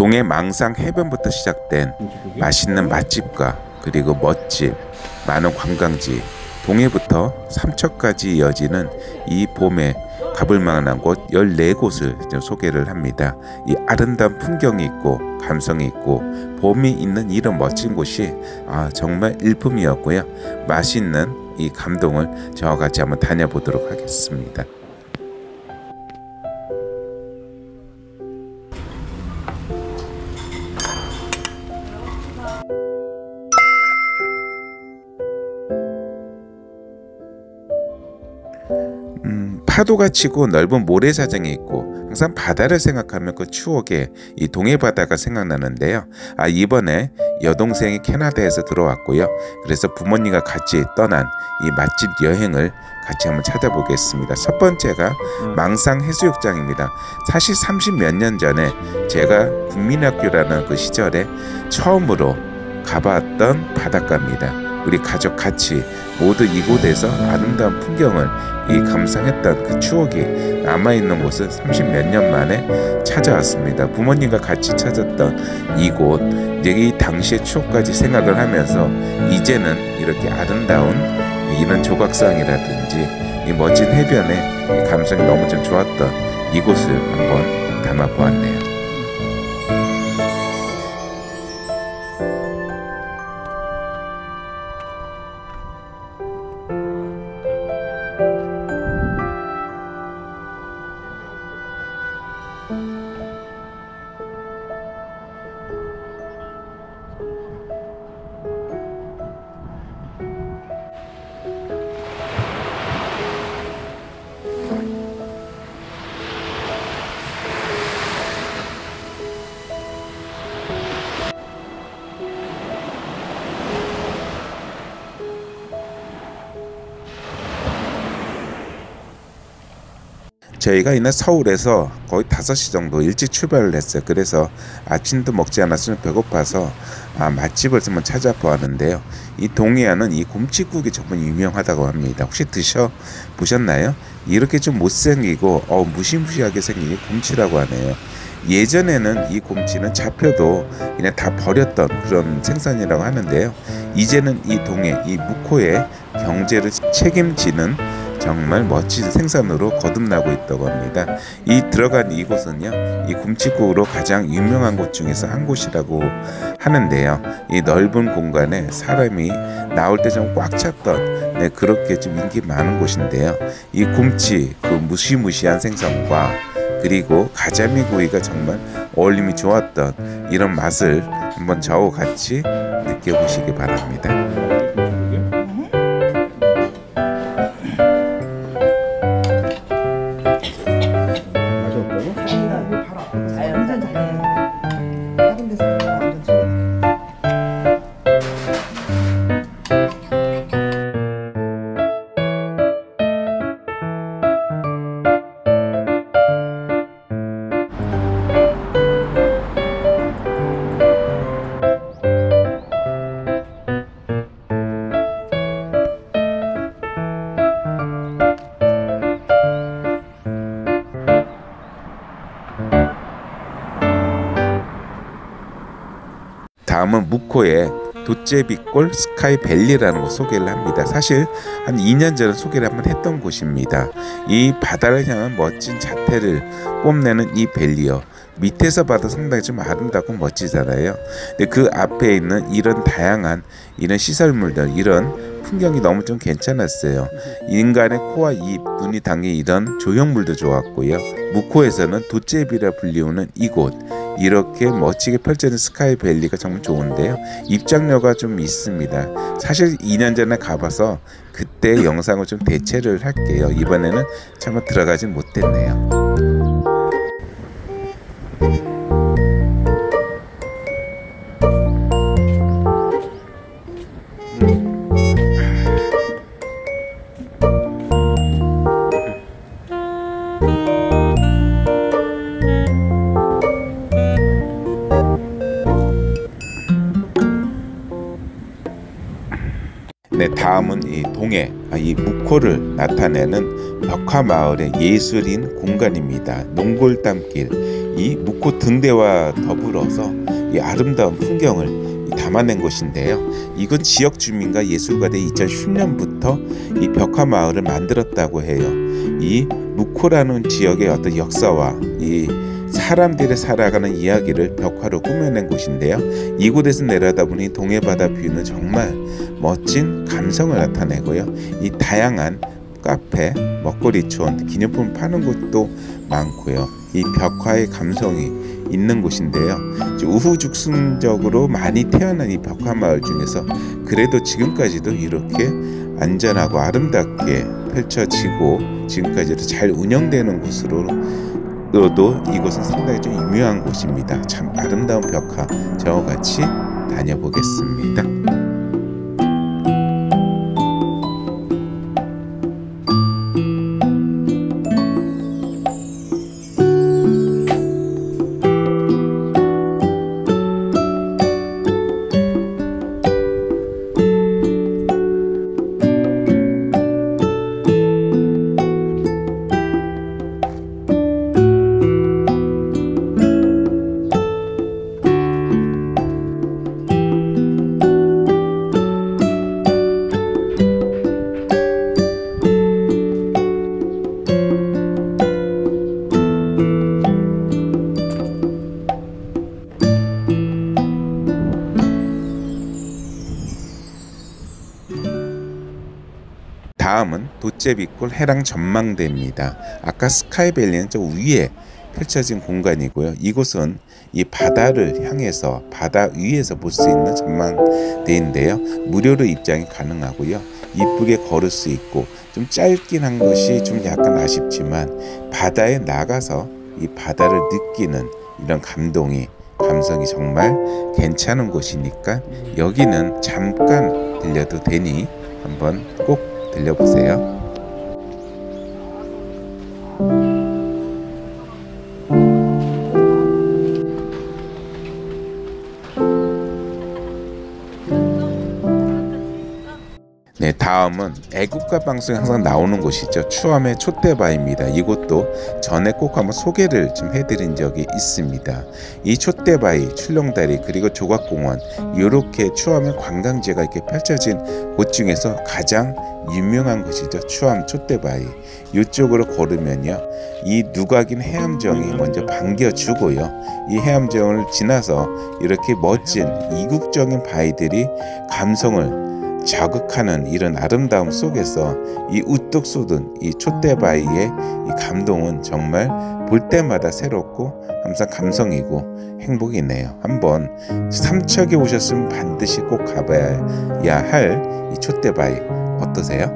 동해 망상 해변부터 시작된 맛있는 맛집과 그리고 멋집, 많은 관광지, 동해부터 삼척까지 이어지는 이 봄에 가볼 만한 곳 14곳을 소개를 합니다. 이 아름다운 풍경이 있고 감성이 있고 봄이 있는 이런 멋진 곳이 정말 일품이었고요. 맛있는 이 감동을 저와 같이 한번 다녀보도록 하겠습니다. 파도가 치고 넓은 모래사장이 있고 항상 바다를 생각하면 그 추억에 이 동해 바다가 생각나는데요. 이번에 여동생이 캐나다에서 들어왔고요. 그래서 부모님과 같이 떠난 이 맛집 여행을 같이 한번 찾아보겠습니다. 첫 번째가 망상 해수욕장입니다. 사실 30몇 년 전에 제가 국민학교라는 그 시절에 처음으로 가봤던 바닷가입니다. 우리 가족 같이 모두 이곳에서 아름다운 풍경을 감상했던 그 추억이 남아있는 곳을 30몇 년 만에 찾아왔습니다. 부모님과 같이 찾았던 이곳, 이 당시의 추억까지 생각을 하면서 이제는 이렇게 아름다운 이런 조각상이라든지 이 멋진 해변의 감성이 너무 좀 좋았던 이곳을 한번 담아보았네요. 저희가 이날 서울에서 거의 5시 정도 일찍 출발을 했어요. 그래서 아침도 먹지 않았으면 배고파서 맛집을 한번 찾아보았는데요. 이 동해안은 이 곰치국이 정말 유명하다고 합니다. 혹시 드셔보셨나요? 이렇게 좀 못생기고 무시무시하게 생긴 곰치라고 하네요. 예전에는 이 곰치는 잡혀도 그냥 다 버렸던 그런 생선이라고 하는데요. 이제는 이 동해, 이 묵호의 경제를 책임지는 정말 멋진 생선으로 거듭나고 있다고 합니다. 이 들어간 이곳은요, 이 곰치국으로 가장 유명한 곳 중에서 한 곳이라고 하는데요. 이 넓은 공간에 사람이 나올 때 좀 꽉 찼던 그렇게 좀 인기 많은 곳인데요. 이 곰치, 그 무시무시한 생선과 그리고 가자미 구이가 정말 어울림이 좋았던 이런 맛을 한번 저와 같이 느껴보시기 바랍니다. 다음은 묵호의 도제비골 스카이밸리라는 곳 소개를 합니다. 사실 한 2년 전에 소개를 한번 했던 곳입니다. 이 바다를 향한 멋진 자태를 뽐내는 이 밸리요. 밑에서 봐도 상당히 좀 아름답고 멋지잖아요. 근데 그 앞에 있는 이런 다양한 이런 시설물들, 이런 풍경이 너무 좀 괜찮았어요. 인간의 코와 입, 눈이 담긴 이런 조형물도 좋았고요. 묵호에서는 도제비라 불리우는 이곳, 이렇게 멋지게 펼쳐진 스카이밸리가 정말 좋은데요. 입장료가 좀 있습니다. 사실 2년 전에 가봐서 그때 영상을 좀 대체를 할게요. 이번에는 참아 들어가진 못했네요. 다음은 이 동해, 이 묵호를 나타내는 벽화마을의 예술인 공간입니다. 농골담길. 이 묵호 등대와 더불어서 이 아름다운 풍경을 담아낸 곳인데요. 이건 지역 주민과 예술가들이 2010년부터 이 벽화마을을 만들었다고 해요. 이 묵호라는 지역의 어떤 역사와 이 사람들이 살아가는 이야기를 벽화로 꾸며낸 곳인데요. 이곳에서 내려다보니 동해바다 뷰는 정말 멋진 감성을 나타내고요. 이 다양한 카페, 먹거리촌, 기념품 파는 곳도 많고요. 이 벽화의 감성이 있는 곳인데요. 우후죽순적으로 많이 태어난 이 벽화마을 중에서 그래도 지금까지도 이렇게 안전하고 아름답게 펼쳐지고 지금까지도 잘 운영되는 곳으로도 이곳은 상당히 좀 유명한 곳입니다. 참 아름다운 벽화 저와 같이 다녀보겠습니다. 다음은 도제비골 해랑 전망대입니다. 아까 스카이밸리는 저 위에 펼쳐진 공간이고요. 이곳은 이 바다를 향해서 바다 위에서 볼 수 있는 전망대인데요. 무료로 입장이 가능하고요. 이쁘게 걸을 수 있고 좀 짧긴 한 것이 좀 약간 아쉽지만 바다에 나가서 이 바다를 느끼는 이런 감성이 정말 괜찮은 곳이니까 여기는 잠깐 들려도 되니 한번 꼭 들려보세요. 네, 다음은 애국가 방송에 항상 나오는 곳이죠. 추암의 촛대바위입니다. 이곳도 전에 꼭 한번 소개를 좀 해드린 적이 있습니다. 이 촛대바위, 출렁다리 그리고 조각공원 이렇게 추암의 관광지가 이렇게 펼쳐진 곳 중에서 가장 유명한 곳이죠. 추암 촛대바위. 이쪽으로 걸으면요, 이 누각인 해암정이 먼저 반겨주고요. 이 해암정을 지나서 이렇게 멋진 이국적인 바위들이 감성을 자극하는 이런 아름다움 속에서 이 우뚝 솟은 이 촛대바위의 이 감동은 정말 볼 때마다 새롭고 항상 감성이고 행복이네요. 한번 삼척에 오셨으면 반드시 꼭 가봐야 할 이 촛대바위 어떠세요?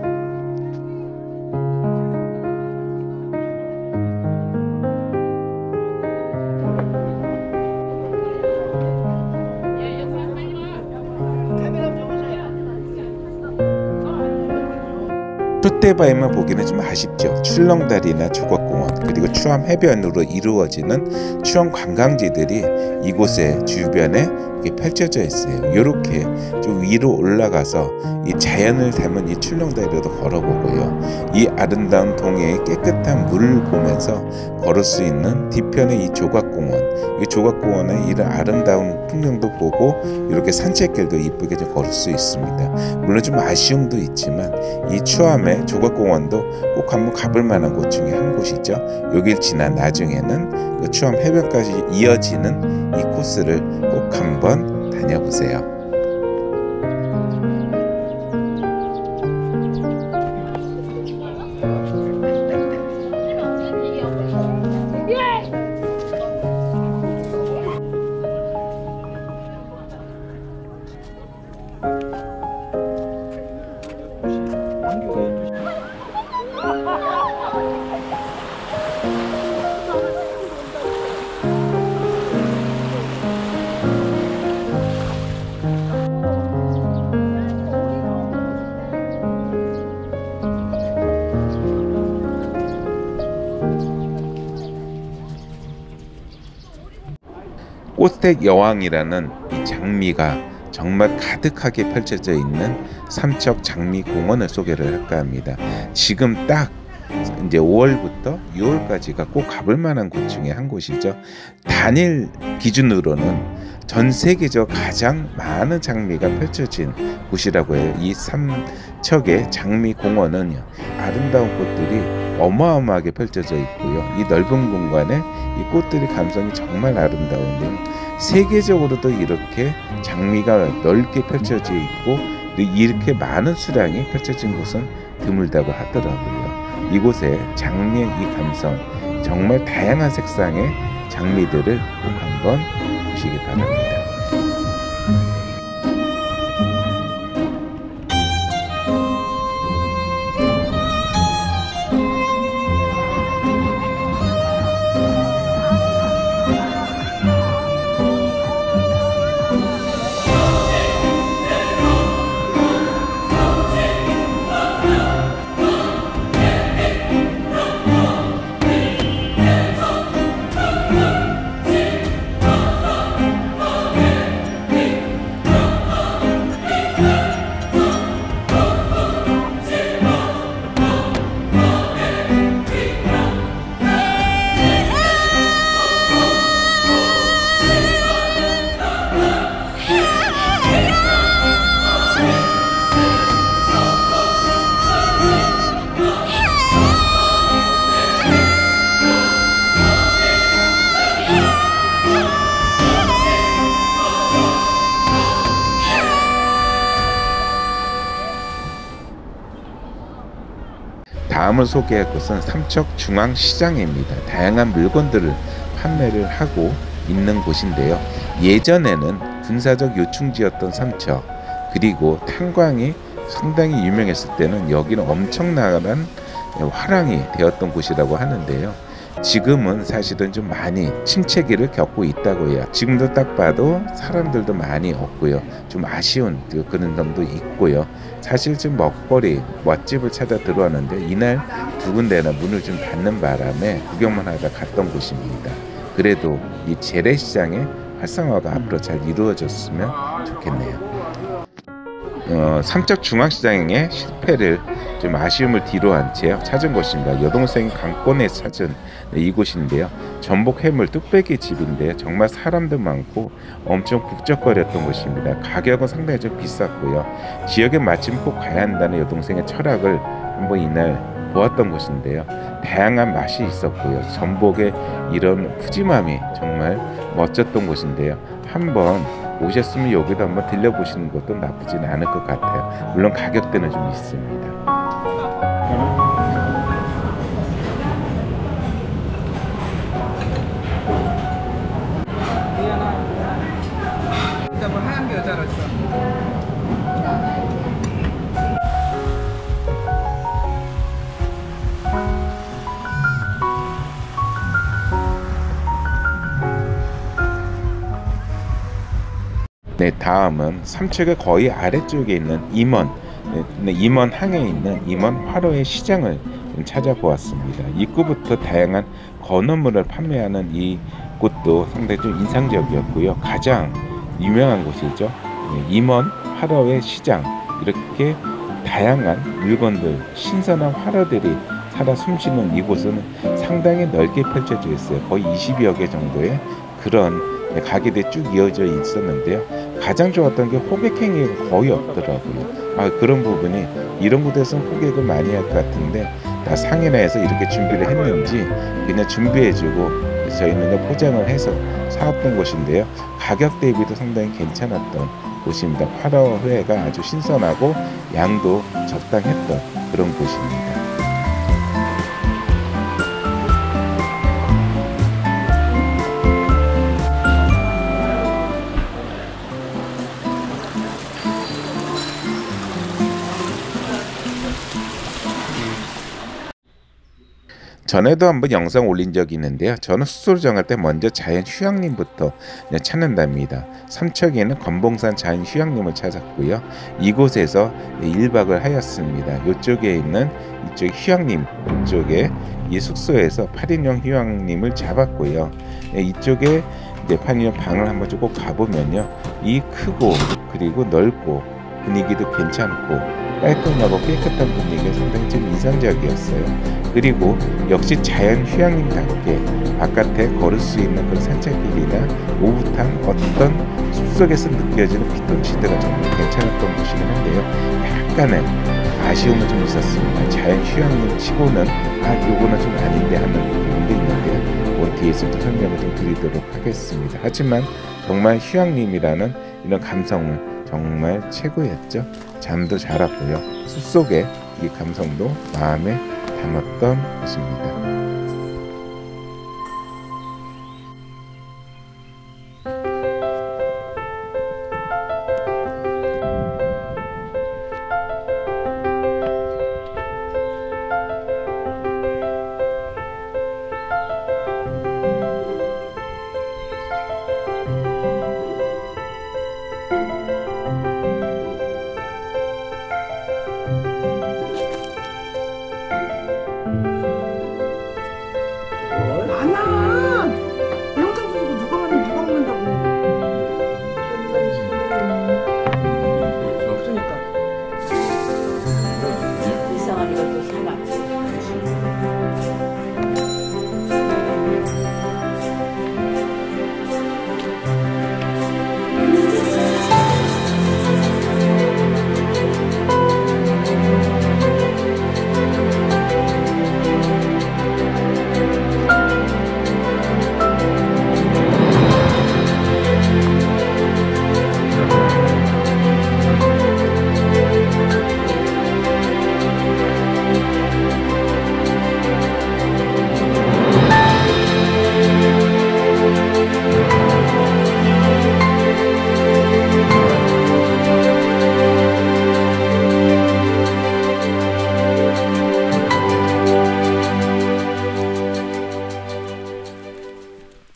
촛대바위만 보기는 좀 아쉽죠. 출렁다리나 조각공원 그리고 추암 해변으로 이루어지는 추암 관광지들이 이곳의 주변에 이렇게 펼쳐져 있어요. 이렇게 좀 위로 올라가서 이 자연을 담은 이 출렁다리로도 걸어보고요. 이 아름다운 동해의 깨끗한 물을 보면서 걸을 수 있는 뒤편의 이 조각공원, 이 조각공원의 이런 아름다운 풍경도 보고 이렇게 산책길도 이쁘게 좀 걸을 수 있습니다. 물론 좀 아쉬움도 있지만 이 추암의 조각공원도 꼭 한번 가볼 만한 곳 중에 한 곳이죠. 여길 지난 나중에는 그 추암 해변까지 이어지는 이 코스를 꼭 한번 다녀보세요. 꽃의 여왕이라는 이 장미가 정말 가득하게 펼쳐져 있는 삼척 장미공원을 소개를 할까 합니다. 지금 딱 이제 5월부터 1월부터 6월까지가 꼭 가볼 만한 곳 중에 한 곳이죠. 단일 기준으로는 전 세계적 가장 많은 장미가 펼쳐진 곳이라고 해요. 이 삼척의 장미공원은 아름다운 꽃들이 어마어마하게 펼쳐져 있고요. 이 넓은 공간에 이 꽃들의 감성이 정말 아름다운데요. 세계적으로도 이렇게 장미가 넓게 펼쳐져 있고 이렇게 많은 수량이 펼쳐진 곳은 드물다고 하더라고요. 이곳에 장미의 이 감성, 정말 다양한 색상의 장미들을 꼭 한번 보시기 바랍니다. 다음을 소개할 곳은 삼척중앙시장입니다. 다양한 물건들을 판매를 하고 있는 곳인데요. 예전에는 군사적 요충지였던 삼척, 그리고 탄광이 상당히 유명했을 때는 여기는 엄청난 화랑이 되었던 곳이라고 하는데요. 지금은 사실은 좀 많이 침체기를 겪고 있다고 해요. 지금도 딱 봐도 사람들도 많이 없고요. 좀 아쉬운 그런 점도 있고요. 사실 좀 먹거리, 맛집을 찾아 들어왔는데 이날 두 군데나 문을 좀 닫는 바람에 구경만 하다 갔던 곳입니다. 그래도 이 재래시장의 활성화가 앞으로 잘 이루어졌으면 좋겠네요. 삼척중앙시장의 실패를 좀 아쉬움을 뒤로한 채 찾은 곳입니다. 여동생 강권에 찾은 이곳인데요. 전복 해물 뚝배기 집인데 정말 사람도 많고 엄청 북적거렸던 곳입니다. 가격은 상당히 좀 비쌌고요. 지역의 맛집 꼭 가야 한다는 여동생의 철학을 한번 이날 보았던 곳인데요. 다양한 맛이 있었고요. 전복의 이런 푸짐함이 정말 멋졌던 곳인데요. 한번 오셨으면 여기도 한번 들려보시는 것도 나쁘진 않을 것 같아요. 물론 가격대는 좀 있습니다. 뭐 하얀 게 여자로 있어. 네, 다음은 삼척의 거의 아래쪽에 있는 임원, 임원항에 있는 임원 화로의 시장을 찾아보았습니다. 입구부터 다양한 건어물을 판매하는 이 곳도 상당히 좀 인상적이었고요. 가장 유명한 곳이죠. 임원 화로의 시장, 이렇게 다양한 물건들, 신선한 화로들이 살아 숨쉬는 이곳은 상당히 넓게 펼쳐져 있어요. 거의 20여 개 정도의 그런 가게들이 쭉 이어져 있었는데요. 가장 좋았던 게 호객행위가 거의 없더라고요. 그런 부분이 이런 곳에서는 호객을 많이 할 것 같은데 다 상인화 해서 이렇게 준비를 했는지 그냥 준비해주고 저희는 포장을 해서 사왔던 곳인데요. 가격 대비도 상당히 괜찮았던 곳입니다. 화로회가 아주 신선하고 양도 적당했던 그런 곳입니다. 전에도 한번 영상 올린 적이 있는데요. 저는 숙소를 정할 때 먼저 자연휴양림부터 찾는답니다. 삼척에는 건봉산 자연휴양림을 찾았고요. 이곳에서 1박을 하였습니다. 이쪽에 있는 이쪽 휴양림, 이쪽에 이 숙소에서 8인용 휴양림을 잡았고요. 이쪽에 8인용 방을 한번 쭉 가보면요. 이 크고 그리고 넓고 분위기도 괜찮고 깔끔하고 깨끗한 분위기가 상당히 좀 인상적이었어요. 그리고 역시 자연 휴양림답게 바깥에 걸을 수 있는 그런 산책길이나 오붓한 어떤 숲속에서 느껴지는 피톤치드가 정말 괜찮았던 곳이긴 한데요. 약간의 아쉬움은 좀 있었습니다. 자연 휴양림 치고는 요거는 좀 아닌데 하는 부분도 있는데요. 오늘 뒤에서 또 설명을 좀 드리도록 하겠습니다. 하지만 정말 휴양림이라는 이런 감성은 정말 최고였죠. 잠도 잘 왔고요. 숲속에 이 감성도 마음에 담았던 것입니다.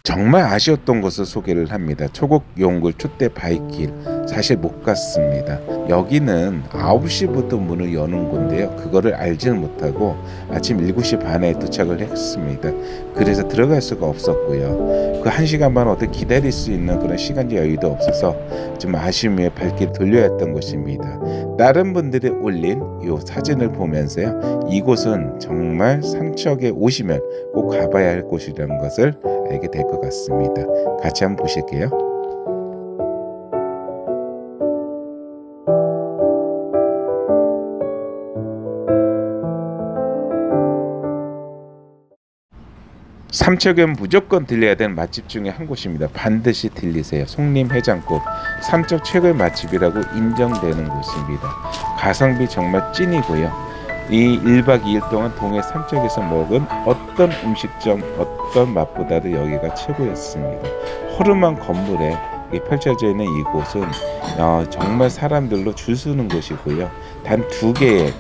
정말 아쉬웠던 것을 소개를 합니다. 초곡용굴 촛대 바위길 사실 못 갔습니다. 여기는 9시부터 문을 여는 건데요. 그거를 알지는 못하고 아침 7시 반에 도착을 했습니다. 그래서 들어갈 수가 없었고요. 그 1시간 반 어떻게 기다릴 수 있는 그런 시간적 여유도 없어서 좀 아쉬움에 발길을 돌려야 했던 것입니다. 다른 분들이 올린 이 사진을 보면서요. 이곳은 정말 삼척에 오시면 꼭 가봐야 할 곳이라는 것을 알게 될 것 같습니다. 같이 한번 보실게요. 삼척은 무조건 들려야 되는 맛집 중에 한 곳입니다. 반드시 들리세요. 송림해장국 삼척 최고의 맛집이라고 인정되는 곳입니다. 가성비 정말 찐이고요. 이 1박 2일 동안 동해 삼척에서 먹은 어떤 음식점 어떤 맛보다도 여기가 최고였습니다. 허름한 건물에 펼쳐져 있는 이곳은 정말 사람들로 줄 서는 곳이고요. 단 2개의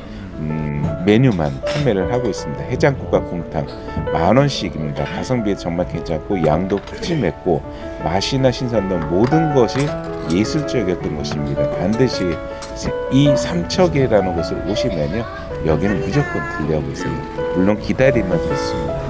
메뉴만 판매를 하고 있습니다. 해장국과 곰탕 10,000원씩입니다. 가성비 정말 괜찮고 양도 푸짐했고 맛이나 신선도 모든 것이 예술적이었던 것입니다. 반드시 이 삼척이라는 곳을 오시면요. 여기는 무조건 들려보세요. 물론 기다리면 좋습니다.